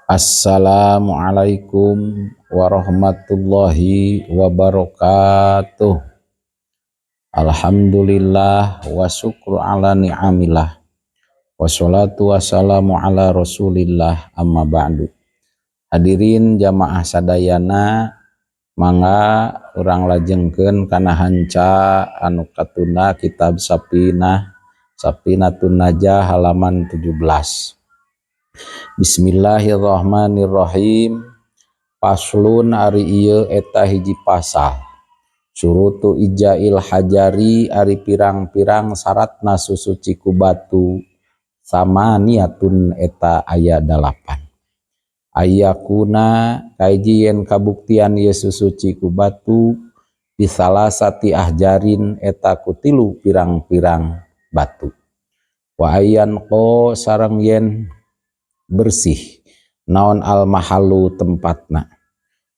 Assalamualaikum warahmatullahi wabarakatuh. Alhamdulillah wa syukru ala ni'amillah. Wassalatu wassalamu ala rasulillah amma ba'du. Hadirin jamaah sadayana, mangga urang lajengkeun kana hanca anu katuna kitab Safinatun Najah halaman 17. Bismillahirrahmanirrahim. Paslun ari ieu eta hiji pasal. Surutu ijail hajari ari pirang-pirang syaratna susuci ku batu sama niatun eta aya 8. Ayakuna kaiji yen kabuktian ieu susuci ku batu bisalasati ahjarin eta kutilu pirang-pirang batu. Wa ayan ko sareng yen bersih naon al mahalu tempatna.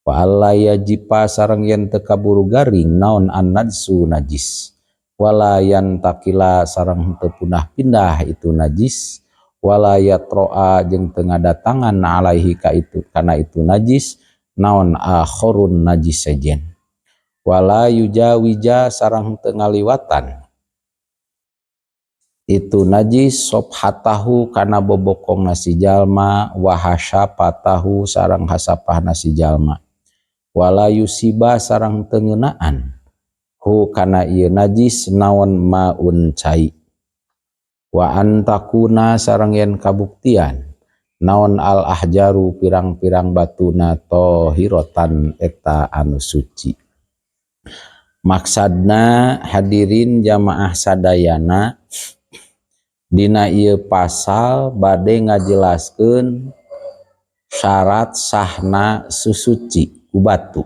Wa alla yajipa sareng yen teu kaburu garing naon an najsu najis. Wala yantakila sareng teu punah pindah itu najis. Wala yatroa jeung teu ngadatangan alaihi ka itu kana itu najis naon akhorun najis sejen. Wala yujawija sareng teu ngaliwatan itu najis sobhatahu kana bobokong nasi jalma wa hasyapatahu sareng hasapah nasi jalma. Wala yusiba sareng teu ngeunaan hu kana ieu najis naon maun cai. Wa antakuna sareng yen kabuktian naon al ahjaru pirang-pirang batuna tohirotan eta anu suci. Maksadna hadirin jamaah sadayana, dina ieu pasal bade ngajelaskeun syarat sahna susuci ku batu.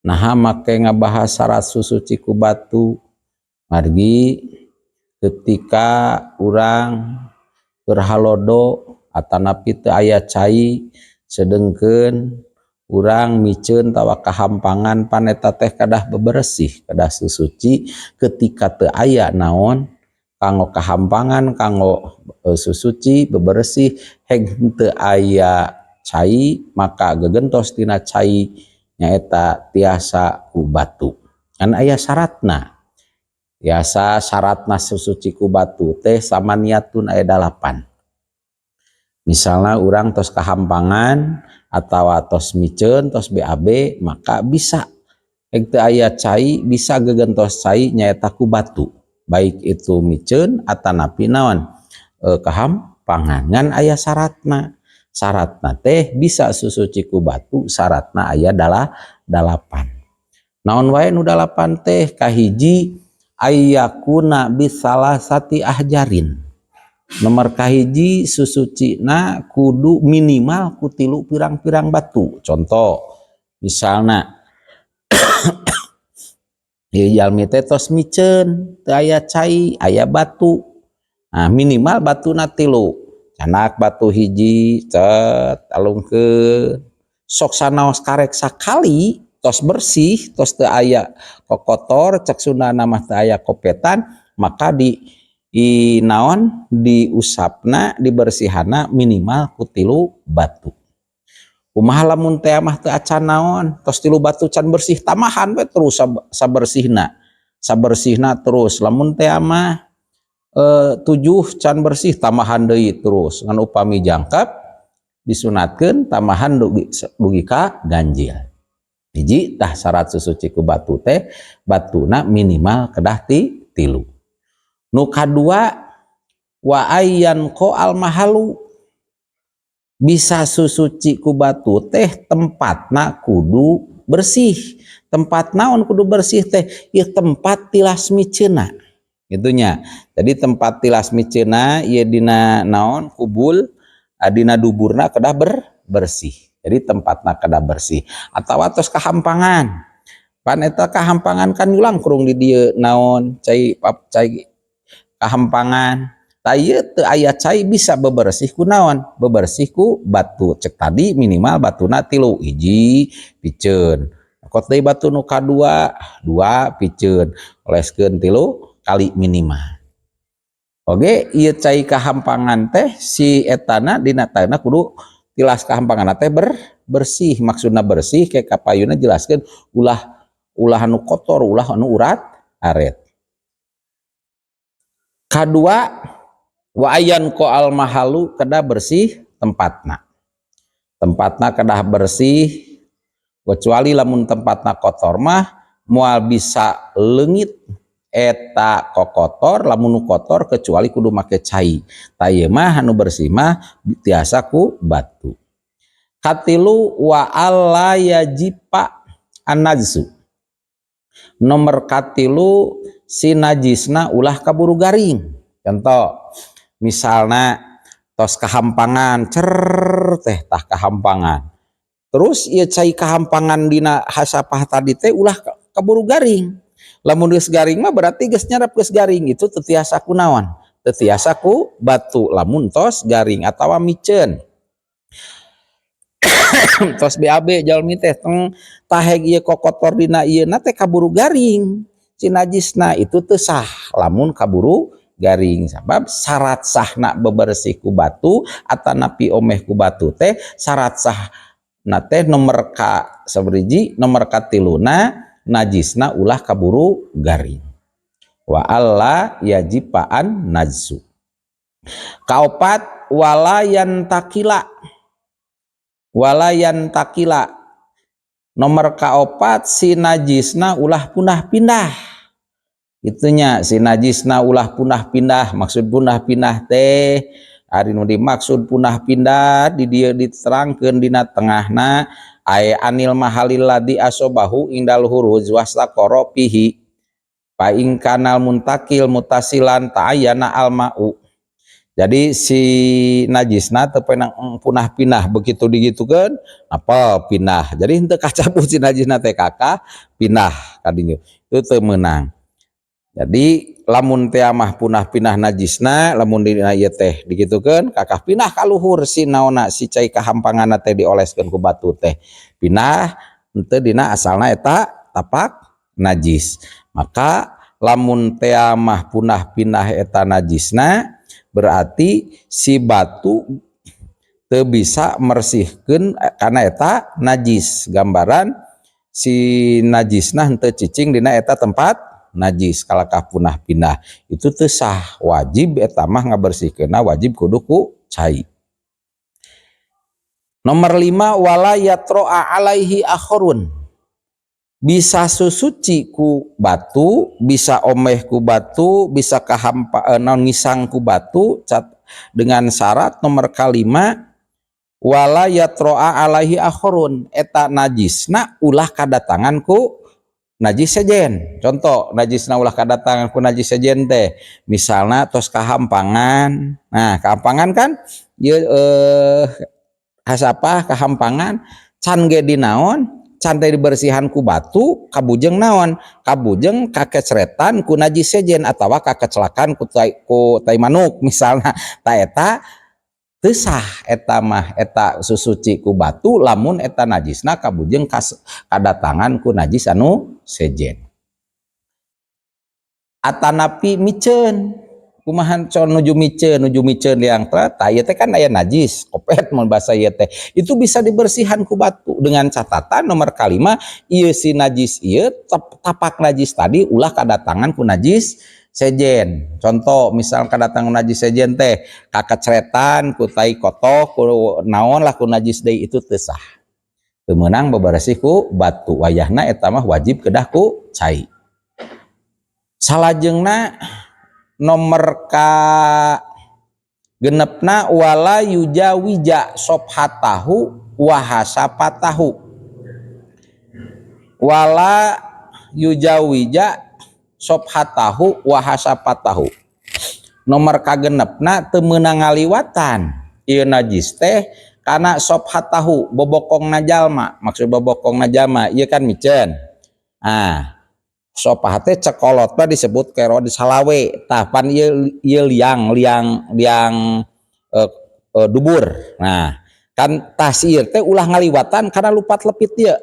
Nah make ngabahas syarat susuci ku batu margi ketika urang berhalodo atanapi teu aya cai sedengkeun urang miceun tawa kahampangan pan eta teh kadah bebersih kadah susuci ketika teu aya naon kanggo kahampangan kanggo susuci bebersih heg teu aya cai maka gegentos tina cai nyaeta tiasa ku batu. Kan aya syaratna. Tiasa syaratna susuci ku batu teh sama niatun aya 8. Misalna urang tos kahampangan atawa tos miceun tos BAB maka bisa heg teu aya cai bisa gegentos cai nyaeta ku batu. Baik itu miceun atanapi naon kahampangan ngan aya syaratna teh bisa susuci ku batu syaratna aya 8. Naon wae nu 8 teh kahiji ayyakuna bisalasati ahjarin. Nomor kahiji susucina kudu minimal ku 3 pirang-pirang batu. Contoh misalna jalmi teh tos miceun teu aya cai aya batu. Nah minimal batuna 3. Canak batu hiji cet alungkeun sok sanaos karek sakali tos bersih tos teu aya kokotor cek Sundana mah teu aya kopetan maka naon diusapna dibersihana minimal ku 3 batu. Kumaha lamun teh mah teu acan naon tos 3 batu can bersih tamahan we terus sabersihna terus lamun teh mah 7 can bersih tamahan deui terus ngan upami jangkep disunatkeun tamahan dugi ka ganjil. Hiji tah syarat susuci ku batu teh batuna minimal kedah 3. Nu kadua wa ayyan ko al mahalu, bisa susuci ku batu teh tempatna kudu bersih. Tempat naon kudu bersih teh ieu tempat tilas miceuna gitunya. Jadi tempat tilas miceuna ieu dina naon kubul dina duburna kedah bersih. Jadi tempatna kedah bersih atawa tos kahampangan pan eta kahampangan kan ulang kurung di dieu naon cai kahampangan tah ieu teu aya cai bisa bebersih ku naon bebersih ku batu cek tadi minimal batuna 3 hiji piceun kot deui batu nu kadua 2 piceun oleskeun 3 kali minimal. Oge ieu cai kahampangan teh si etana dina taeuna kudu tilas kahampangan teh bersih, maksudna bersih kayak kapayuna jelaskan ulah anu kotor, ulah anu urat aret. Kadua wa ayan ko al mahalu kedah bersih tempatna kedah bersih, kecuali lamun tempatna kotor mah moal bisa leungit eta kokotor, lamun kotor kecuali kudu make cai. Tah mah anu bersih mah tiasa ku batu. Katilu wa alla yajipa an-najsu. Nomor katilu si najisna ulah kaburu garing. Contoh misalna tos kahampangan teh tah kahampangan. Terus ieu cai kahampangan dina hasapah tadi teh ulah kaburu garing. Lamun geus garing mah berarti geus nyarap geus garing, itu teu tiasa kunaon? Teu tiasa ku batu lamun tos garing atawa miceun. Tos BAB jalmi teh taheg ieu kokotor dina ieu na teh kaburu garing. Si najisna itu teu sah lamun kaburu garing, sabab syarat sahna bebersih ku batu atanapi omeh ku batu teh syarat sah na teh nomor ka sabriji, nomor katiluna najisna ulah kaburu garing. Wa alla yajipaan najsu. Kaopat walayan takila nomor kaopat si najisna ulah punah pindah. Itunya si najisna ulah punah pindah. Maksud punah pindah teh ari nu dimaksud punah pindah di dieu diterangkeun dina tengahna ay anil mahalil ladzi asobahu indal huruz wastaqara fihi fa in kanal muntakil mutasilan ta'ayyana al ma'u. Jadi si najisna teu punah pindah, begitu digitukeun apa pindah. Jadi henteu kacabut si najisna teh kakah pindah ka dieu. Itu teu meunang. Jadi lamun teh mah punah pindah najisna, lamun dina ieu teh digitukeun kakah pindah ka luhur si naonna si cai kahampanganna teh dioleskeun ku batu teh. Pindah henteu dina asalna eta tapak najis. Maka lamun teh mah punah pindah eta najisna berarti si batu teu bisa mersihkeun karena eta najis. Gambaran si najisna henteu cicing dina eta tempat najis kalakah punah pindah itu teu sah, wajib eta mah ngabersihkeunna wajib kudu ku cai. Nomor 5 wala yatro'a alaihi akhorun. Bisa susuci ku batu, bisa omeh ku batu, bisa ngisang ku batu dengan syarat nomor kalima wala yatro'a alaihi akhorun, eta najisna ulah kadatangan ku najis sejen. Contoh najisna ulah kadatangan ku najis sejen teh misalna tos kahampangan. Nah kahampangan kan ieu hasapah kahampangan can ge dinaon, can teh dibersihan ku batu, kabujeng naon, kabujeng kakecretan ku najis sejen atawa kakecelakan ku tai manuk misalna. Ta eta teu sah eta mah eta susuci ku batu lamun eta najisna kabujeng kadatangan ku najis anu sejen. Atanapi miceun kumaha con nuju miceun liang tah ieu teh kan aya najis kopet mun basa ieu teh itu bisa dibersihan ku batu dengan catatan nomor kalima ieu si najis ieu tapak najis tadi ulah kadatangan ku najis sejen. Contoh misal kadatangan najis sejen teh kakecretan ku tai kotok ku naon lah ku najis deui itu teu sah. Teu meunang bebersih ku batu, wayahna eta mah wajib kedah ku cai. Salajengna nomor ka genepna wala yujawija sobhatahu wa hasapatahu. Wala yujawija sobhatahu wa hasapatahu. Nomor kagenepna teu meunang ngaliwatan ieu najis teh kana sobhatahu bobokongna jalma. Maksud bobokongna jalma ieu kan miceun. Sobhah teh cekolotna disebut kero di salawe. Tah pan ieu liang dubur. Nah, kan tasir teh ulah ngaliwatan karena lupat lepit ieu.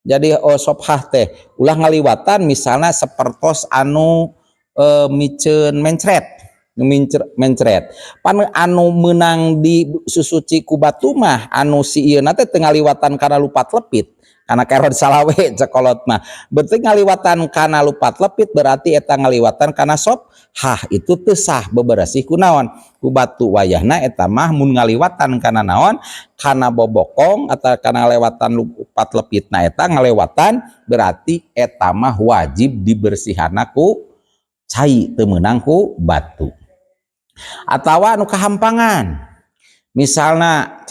Jadi sobhah teh ulah ngaliwatan misalnya sepertos anu miceun mencret. mencret pan anu menang di susuci ku batu mah anu si ieu na teh teu ngaliwatan kana lupat lepit karena keron salawe cekolot mah berarti ngaliwatan kana lupat lepit berarti eta ngaliwatan kana sop hah itu teu sah beberesih ku naon ku batu wayahna eta mah mun ngaliwatan kana naon kana bobokong atau kana lewatan lupat lepitna eta ngalewatan berarti eta mah wajib dibersihana ku cai teu meunang ku batu atawa anu kahampangan misalna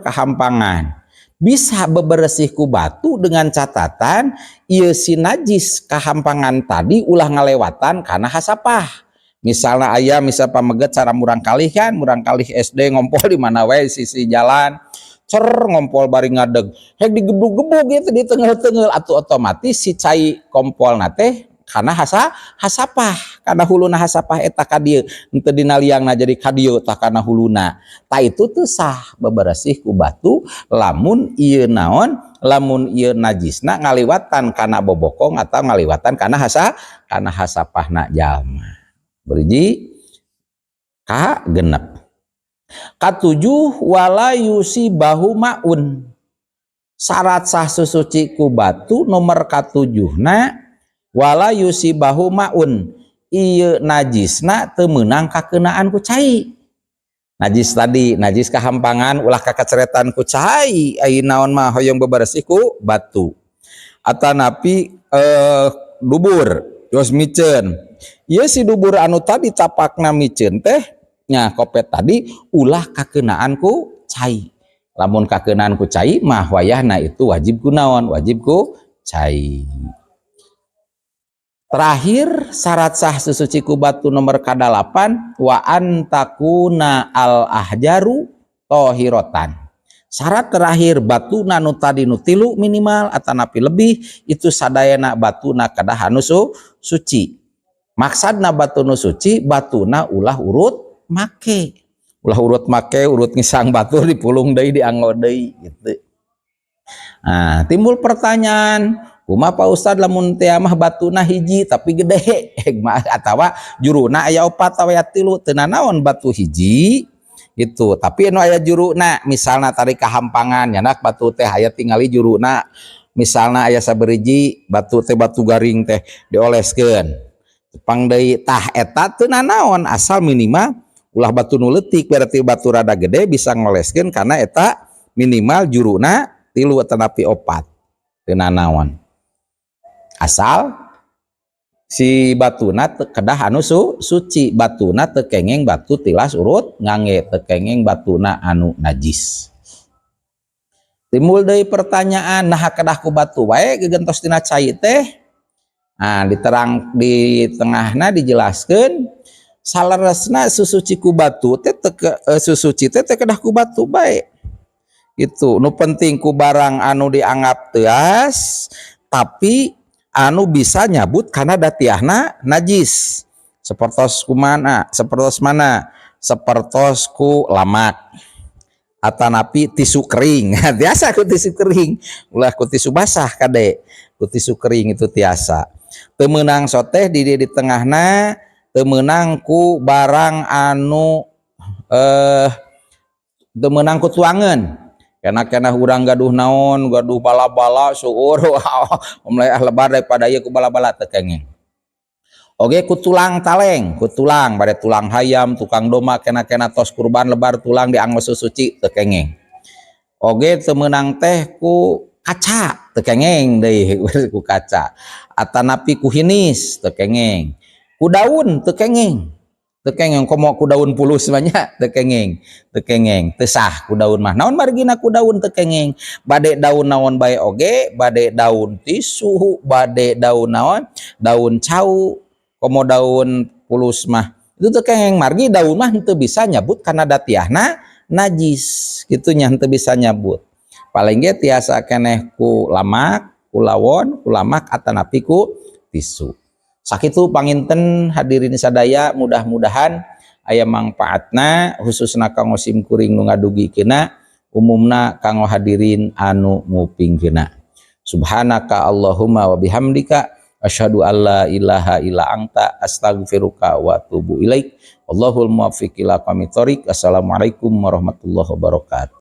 kahampangan bisa beberesih ku batu dengan catatan ieu si najis kahampangan tadi ulah ngalewatan kana hasapah misalna aya misal pameget cara murang kalih SD ngompol di mana wae sisi jalan ngompol bari ngadeg hek digebug-gebug gitu di tengel-tengel atuh otomatis si cai kompol nate karena hasapah karena huluna hasapah eta ka dieu henteu dina liangna jadi ka dieu tah kana huluna tah itu teu sah beberesih ku batu lamun ieu naon lamun ieu najisna ngaliwatan kana bobokong atau ngaliwatan kana hasapahna jalma beriji ka genep katujuh wala yusibahu maun syarat sah susuci ku batu nomor katujuhna wala yusibahu maun ieu najisna teu meunang kakeunaan ku cai najis tadi najis kahampangan ulah kakeceretan ku cai ai naon mah hoyong beberesih ku batu atanapi dubur terus miceun ieu si dubur anu tadi tapakna miceun teh nya kopet tadi ulah kakeunaan ku cai lamun kakeunaan ku cai mah wayahna itu wajib ku naon wajib ku cai. Terakhir syarat sah susuci ku batu nomor kadalapan wa antakuna al ahjaru tohirotan syarat terakhir batu nanu tadi nutilu minimal atanapi lebih itu sadayana batuna kadah anu suci maksudna batu nu suci batuna ulah urut make urut ngisang batu dipulung deui dianggo deui gitu. Nah, timbul pertanyaan kumaha Pak Ustad lamun teh mah batuna hiji tapi gede atawa juruna aya 4 aya 3 teu naon batu hiji gitu tapi anu aya juruna misalna tarik kahampangan nyanak batu teh aya tingali juruna misalna aya saberiji batu teh batu garing teh dioleskeun tepang deui tah eta teu naon asal minimal ulah batu nu leutik berarti batu rada gede bisa ngoleskeun karena eta minimal juruna 3 atanapi 4 teu naon asal si batuna kedah anu suci batuna teu kengeng batu tilas urut ngangge teu kengeng batuna anu najis. Timbul deui pertanyaan nah kedah ku batu wae gegentos tina cai teh nah diterang di tengahna dijelaskeun salaresna susuci ku batu teh susuci teh kedah ku batu bae itu nu penting ku barang anu dianggap teas tapi anu bisa nyabut karena datiahna najis sepertos ku lamak atanapi tisu kering biasa ku tisu kering ulah ku tisu basah kade ku tisu kering itu tiasa teu meunang soteh di tengahna teu meunang ku barang anu teu meunang ku tuangeun kena urang gaduh naon gaduh bala-bala suur mulai lebar daripada ieu ku bala-bala teu kengeng oge ku tulang taleng ku tulang bade tulang hayam tukang doma kena tos kurban lebar tulang dianggo susuci teu kengeng oge teu meunang teh ku kaca teu kengeng deui ku kaca atanapi ku hinis teu kengeng ku daun teu kengeng komo ku daun pulus banyak teu kengeng teu sah ku daun mah naon margina ku daun teu kengeng bade daun naon bae oge bade daun tisu bade daun naon daun cau komo daun pulus mah itu teu kengeng margi daun mah henteu bisa nyabut kana datiahna najis kitu nya henteu bisa nyabut paling ge tiasa keneh ku lamak ku lawon ku lamak atanapi ku tisu. Sakitu panginten hadirin sadaya mudah-mudahan aya manfaatna khususna kanggo sim kuring nu ngadugikeuna umumna kanggo hadirin anu ngupingkeuna. Subhanaka Allahumma wa bihamdika Asyhadu alla ilaha illa anta astaghfiruka wa atubu ilaik. Wallahul muwaffiq ila aqwamit thoriq. Assalamualaikum warahmatullahi wabarakatuh.